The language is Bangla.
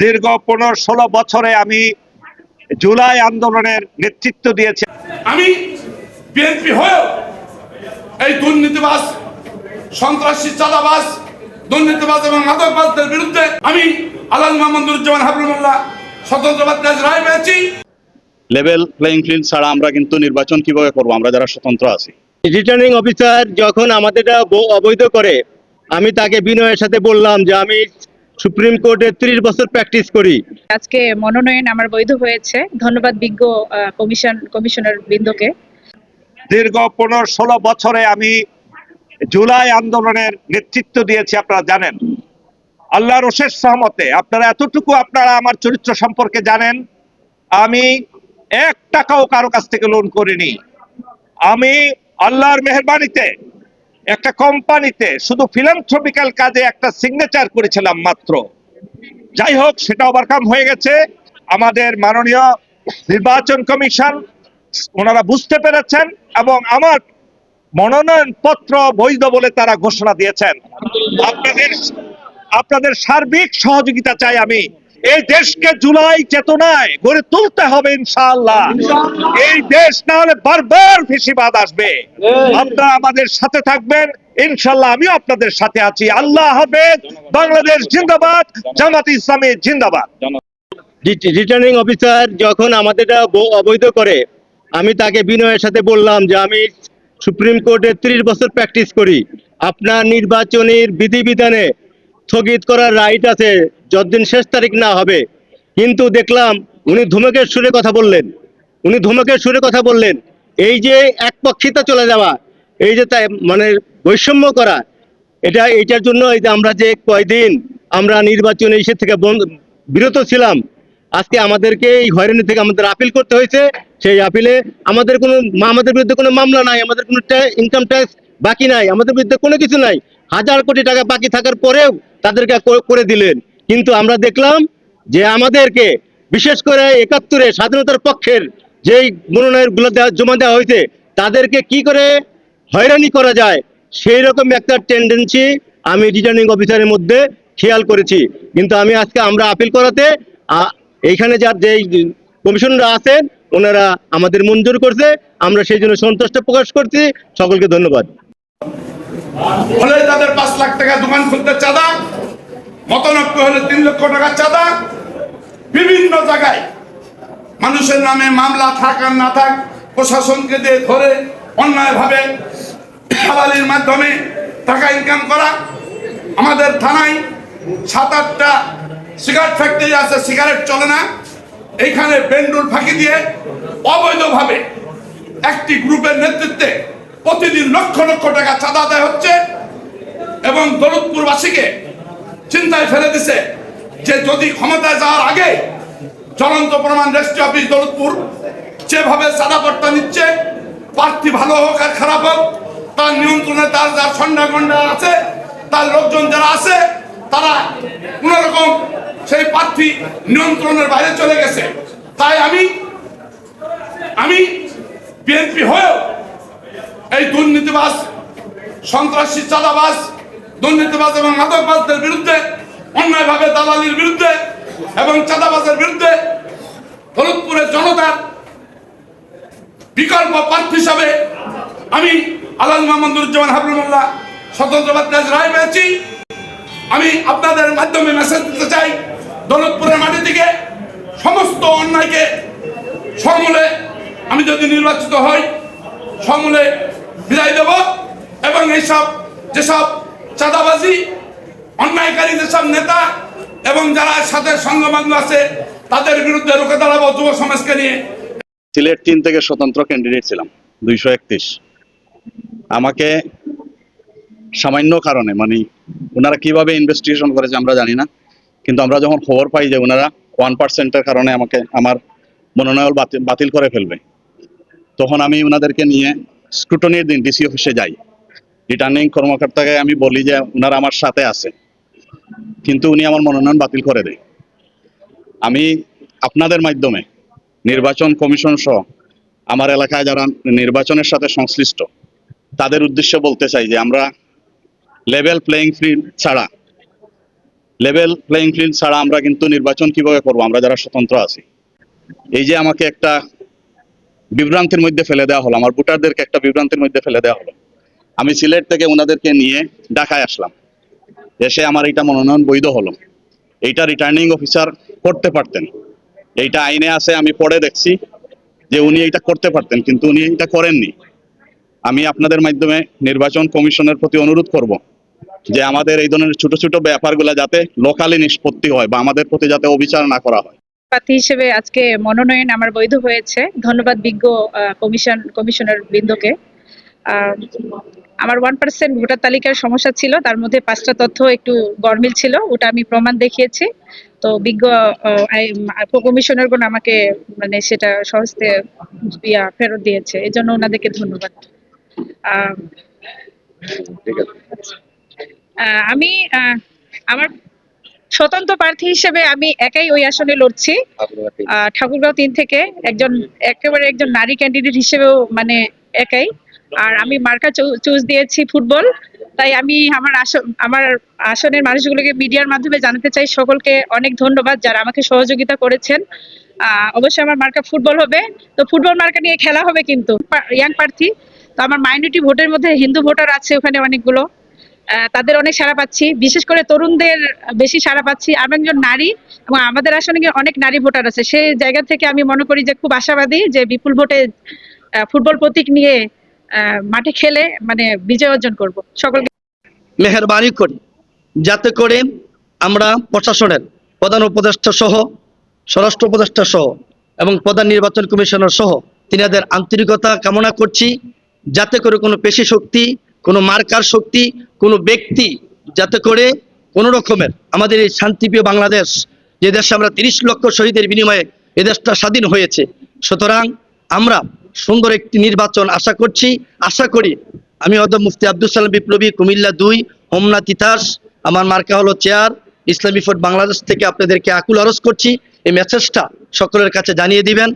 দীর্ঘ 15-16 বছরে আমি জুলাই আন্দোলনের নেতৃত্ব দিয়েছি। আমি বিএনপি হয়েও এই দুর্নীতিবাজ, সন্ত্রাসী, চাঁদাবাজ, দুর্নীতিবাজ এবং মাদকবাজদের বিরুদ্ধে আমি আলাল মাহমুদুজ্জামান হাবিবুল্লাহ স্বতন্ত্র বাদী রায় পেয়েছি। লেভেল প্লেইং ফিল্ড ছাড়া আমরা কিন্তু নির্বাচন কিভাবে করব, আমরা যারা স্বতন্ত্র আছি। রিটার্নিং অফিসার যখন আমাদের অবৈধ করে, আমি তাকে বিনয়ের সাথে বললাম যে আমি সুপ্রিম কোর্টে 30 বছর প্র্যাকটিস করি। আজকে মনোনয়ন আমার বৈধ হয়েছে, ধন্যবাদ বিজ্ঞ কমিশনার বৃন্দকে। দীর্ঘ 15-16 বছরে আমি জুলাই আন্দোলনের নেতৃত্ব দিয়েছি, আপনারা জানেন। আল্লাহর অশেষ রহমতে আপনারা এতটুকু আপনারা আমার চরিত্র সম্পর্কে জানেন, আমি 1 টাকাও কারো কাছ থেকে লোন করিনি। আমি আল্লাহর মেহেরবানিতে একটা কোম্পানিতে শুধু ফিলান্থ্রপিক্যাল কাজে একটা সিগনেচার করেছিলাম মাত্র। যাই হোক, সেটা ওভারকাম হয়ে গেছে। আমাদের মাননীয় নির্বাচন কমিশন ওনারা বুঝতে পেরেছেন এবং আমার মনোনয়ন পত্র বৈধ বলে তারা ঘোষণা দিয়েছেন। আপনাদের সার্বিক সহযোগিতা চাই আমি। এই দেশকে জুলাই চেতনায় গড়ে তুলতে হবে ইনশাআল্লাহ। এই দেশ না হলে বারবার ফেসিবাদ আসবে। আপনারা আমাদের সাথে থাকবেন ইনশাআল্লাহ, আমিও আপনাদের সাথে আছি। আল্লাহ হাফেজ। বাংলাদেশ জিন্দাবাদ, জামাত ইসলামী জিন্দাবাদ। রিটার্নিং অফিসার যখন আমাদের অবৈধ করে, আমি তাকে বিনয়ের সাথে বললাম যে আমি সুপ্রিম কোর্টে 30 বছর প্র্যাকটিস করি। আপনার নির্বাচনের বিধিবিধানে স্থগিত করার রাইট আছে যতদিন শেষ তারিখ না হবে। কিন্তু দেখলাম উনি ধমকের সুরে কথা বললেন। এই যে একপক্ষিতা চলে যাওয়া, এই যে তাই মানে বৈষম্য করা, এইটার জন্য এই যে আমরা যে কয়দিন আমরা নির্বাচনে ইসে থেকে বিরত ছিলাম, আজকে আমাদেরকে এই হয়রানি থেকে আমাদের আপিল করতে হয়েছে। সেই আপিলে আমাদের বিরুদ্ধে কোনো মামলা নাই, আমাদের কোনো ইনকাম ট্যাক্স বাকি নাই, আমাদের বিরুদ্ধে কোনো কিছু নাই। 1000 কোটি টাকা বাকি থাকার পরেও তাদেরকে করে দিলেন। কিন্তু আমরা দেখলাম যে আমাদেরকে বিশেষ করে 71-এ স্বাধীনতার পক্ষের যেই মনোনয়নগুলো জমা দেওয়া হয়েছে, তাদেরকে কি করে হয়রানি করা যায় সেই রকম একটা টেন্ডেন্সি আমি রিটার্নিং অফিসারের মধ্যে খেয়াল করেছি। কিন্তু আমরা আপিল করাতে এইখানে যে কমিশনাররা আছেন ওনারা আমাদের মঞ্জুর করছে, আমরা সেই জন্য সন্তুষ্ট প্রকাশ করছি। সকলকে ধন্যবাদ। হলে তাদের 5 লাখ টাকা দোকান খুলতে চাঁদা, মতনৈক্য হলে 3 লক্ষ টাকা চাঁদা, বিভিন্ন জায়গায় মানুষের নামে মামলা থাক আর না থাক প্রশাসনকে দিয়ে ধরে অন্যায়ভাবে দালালির মাধ্যমে টাকা ইনকাম করা। আমাদের থানায় 7-8টা সিগারেট ফ্যাক্টরি আছে, সিগারেট চলে না, এইখানে পেন্ডুল ফাঁকি দিয়ে অবৈধভাবে একটি গ্রুপের নেতৃত্বে প্রতিদিন লক্ষ লক্ষ টাকা চাঁদা দেয় হচ্ছে এবং দৌলতপুরবাসীকে চিন্তায় ফেলে দিছে যে যদি ক্ষমতায় যাওয়ার আগে জ্বলন্ত প্রমাণ রেজিস্ট্রি অফিস দৌলতপুর যেভাবে চাঁদাপট্টা নিচ্ছে, প্রার্থী ভালো হোক আর খারাপ হোক, তার নিয়ন্ত্রণে তার যার সন্ধ্যা গন্ডা আছে, তার লোকজন যারা আছে, তারা কোন রকম সেই প্রার্থী নিয়ন্ত্রণের বাইরে চলে গেছে। তাই আমি বিএনপি হয়েও এই দুর্নীতিবাজ, সন্ত্রাসী, চাঁদাবাজ, দুর্নীতিবাজ এবং মাদকবাজদের বিরুদ্ধে, অন্যায়ভাবে দালালির বিরুদ্ধে এবং চাঁদাবাজের বিরুদ্ধে দৌলতপুরের জনতার বিকল্প প্রার্থী হিসাবে আমি আলাল মাহমুদুজ্জামান হাবিবুল্লাহ স্বতন্ত্র বাদী রায় পেয়েছি। আমি আপনাদের মাধ্যমে মেসেজ দিতে চাই, দৌলতপুরের মাটি থেকে সমস্ত অন্যায়কে সমূলে আমি যদি নির্বাচিত হই সমূলে বিদায় দেব এবং যেসব চাঁদাবাজি, অন্যায়কারী যেসব নেতা এবং যারা সাথে সংঘবন্ধ আছে তাদের বিরুদ্ধে রুখে দাঁড়াবো যুব সমাজকে নিয়ে। সিলেট 3 থেকে স্বতন্ত্র ক্যান্ডিডেট ছিলাম 231। আমাকে সামান্য কারণে ওনারা কিভাবে ইনভেস্টিগেশন করেছে আমরা জানি না, কিন্তু আমরা যখন খবর পাই যে ওনারা 1%-এর কারণে আমার মনোনয়ন বাতিল করে ফেলবে, তখন আমি ওনাদেরকে নিয়ে স্ক্রুটনির দিন ডিসি অফিসে যাই। রিটার্নিং কর্মকর্তাকে আমি বলি যে ওনারা আমার সাথে আছে, কিন্তু উনি আমার মনোনয়ন বাতিল করে দেয়। আমি আপনাদের মাধ্যমে নির্বাচন কমিশন সহ আমার এলাকায় যারা নির্বাচনের সাথে সংশ্লিষ্ট তাদের উদ্দেশ্যে বলতে চাই যে আমরা লেভেল প্লেইং ফিল্ড ছাড়া লেভেল প্লেইং ফিল্ড ছাড়া আমরা কিন্তু নির্বাচন কিভাবে করব, আমরা যারা স্বতন্ত্র আছি। এই যে আমাকে একটা বিভ্রান্তির মধ্যে ফেলে দেওয়া হলো, আমার ভোটারদেরকে একটা বিভ্রান্তির মধ্যে ফেলে দেওয়া হলো। আমি সিলেট থেকে ওনাদেরকে নিয়ে ঢাকায় আসলাম, এসে আমার এটা মনোনয়ন বৈধ হলো। এইটা রিটার্নিং অফিসার করতে পারতেন, এইটা আইনে আছে, আমি পড়ে দেখছি যে উনি এটা করতে পারতেন, কিন্তু উনি এটা করেননি। আমি আপনাদের মাধ্যমে নির্বাচন কমিশনের প্রতি অনুরোধ করব যে আমাদের এই ধরনের ছোট ছোট ব্যাপারগুলো যাতে লোকালি নিষ্পত্তি হয় বা আমাদের প্রতি যাতে অবিচার না করা হয়। প্রার্থী হিসেবে আজকে মনোনয়ন আমার বৈধ হয়েছে। ধন্যবাদ বিজ্ঞ কমিশনার বৃন্দকে। আহ, আমার 1% ভোটার তালিকার সমস্যা ছিল, তার মধ্যে 5টা তথ্য একটু গরমিল ছিল, ওটা আমি প্রমাণ দেখিয়েছি। তো বিজ্ঞ কমিশনারগণ আমাকে মানে সেটা সহজে ফেরত দিয়েছে, এই জন্য ওনাদেরকে ধন্যবাদ। আহ, আমি আমার স্বতন্ত্র প্রার্থী হিসেবে আমি একাই ওই আসনে লড়ছি। ঠাকুরগাঁও 3 থেকে একেবারে একজন নারী ক্যান্ডিডেট হিসেবেও মানে একাই। আর আমি মার্কা চুজ দিয়েছি ফুটবল। তাই আমি আমার আসনের মানুষগুলোকে মিডিয়ার মাধ্যমে জানাতে চাই, সকলকে অনেক ধন্যবাদ যারা আমাকে সহযোগিতা করেছেন। অবশ্যই আমার মার্কা ফুটবল হবে, তো ফুটবল মার্কা নিয়ে খেলা হবে। কিন্তু ইয়াং প্রার্থী, তো আমার মাইনরিটি ভোটের মধ্যে হিন্দু ভোটার আছে ওখানে অনেকগুলো, তাদের অনেক সাড়া পাচ্ছি, বিশেষ করে তরুণদের বেশি সাড়া পাচ্ছি। আমি একজন নারী এবং আমাদের আসলে অনেক নারী ভোটার আছে, সেই জায়গা থেকে আমি মনে করি যে খুব আশাবাদী যে বিপুল ভোটে ফুটবল প্রতীক নিয়ে মাঠে খেলে মানে বিজয় অর্জন করব। সকলকে মেহেরবানি করি যাতে করে আমরা প্রশাসনের প্রধান উপদেষ্টা সহ, স্বরাষ্ট্র উপদেষ্টা সহ এবং প্রধান নির্বাচন কমিশনার সহ তিনাদের আন্তরিকতা কামনা করছি, যাতে করে কোনো পেশি শক্তি, কোনো মার্কার শক্তি, কোনো ব্যক্তি যাতে করে কোনো রকমের আমাদের এই শান্তিপ্রিয় বাংলাদেশ, যে দেশে আমরা 30 লক্ষ শহীদের বিনিময়ে এ দেশটা স্বাধীন হয়েছে, সুতরাং আমরা সুন্দর একটি নির্বাচন আশা করি। আমি অধ্যাপক মুফতি আব্দুল সালাম বিপ্লবী, কুমিল্লা 2, হোমনা তিতাস, আমার মার্কা হলো চেয়ার। ইসলামী ফোর্ট বাংলাদেশ থেকে আপনাদেরকে আকুল আরজ করছি এই মেসেজটা সকলের কাছে জানিয়ে দিবেন।